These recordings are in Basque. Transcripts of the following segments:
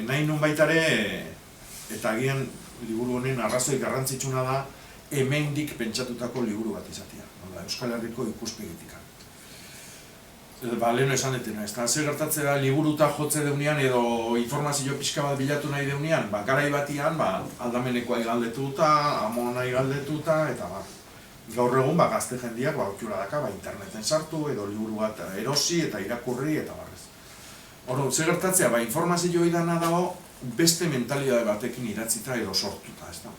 Nahi nun baitare, eta agian liburu honen arrazoi garrantzitsuna da, hemendik pentsatutako liburu bat izatea, Euskal Herriko ikuspegitik. Lehen esan detena, zer gertatzen da liburuta jotze deunean edo informazio pixka bat bilatu nahi deunean, garai batian aldamenekoa igaldetuta, amona igaldetuta, eta gaur egun gazte jendiak ohitura daka interneten sartu edo liburu bat erosi eta irakurri eta barrez. Zer gertatzea, informazio idana dago beste mentalidade batekin idatzita edo sortuta, ez da?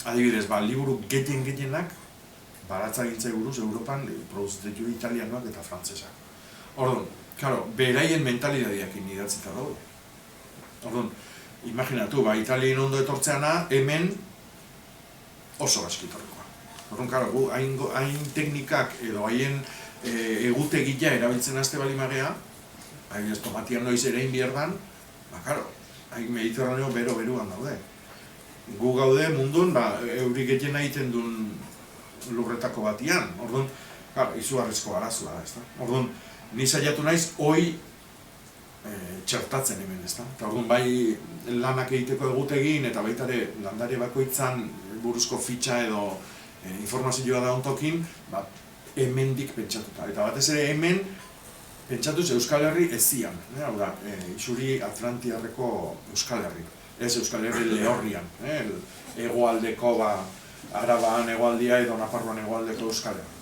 Adibidez, liburu gehienak baratzagintzai buruz Europan produzitu italianoak eta frantzesak. Orduan, beraien mentalidadeakin idatzita daude. Orduan, imaginatu, Italien ondo etortzeana, hemen oso gaskitorrekoa. Orduan, hain teknikak edo haien egutegia erabiltzen haste bali magea, ez tomatian noiz ere inbierdan, hain mediterraneo bero-beruan daude. Gu gaude mundun, eurik gehiena egiten duen lurretako batian, orduan, izugarrizko arazoa da, ezta? Orduan, ni saiatu naiz, hoi txertatzen hemen, ezta? Orduan, bai lanak egiteko egutegin, eta baita ere landare bakoitzan buruzko fitxa edo informazioa da ontokin, hemendik pentsatuta. Eta batez ere hemen, pentsatuz Euskal Herri ezian, hau da, isuri Atlantiarreko Euskal Herri. Ez Euskal Herri lehorrian, hegoaldeko Araban hegoaldia edo Nafarroan hegoaldeko Euskal Herri.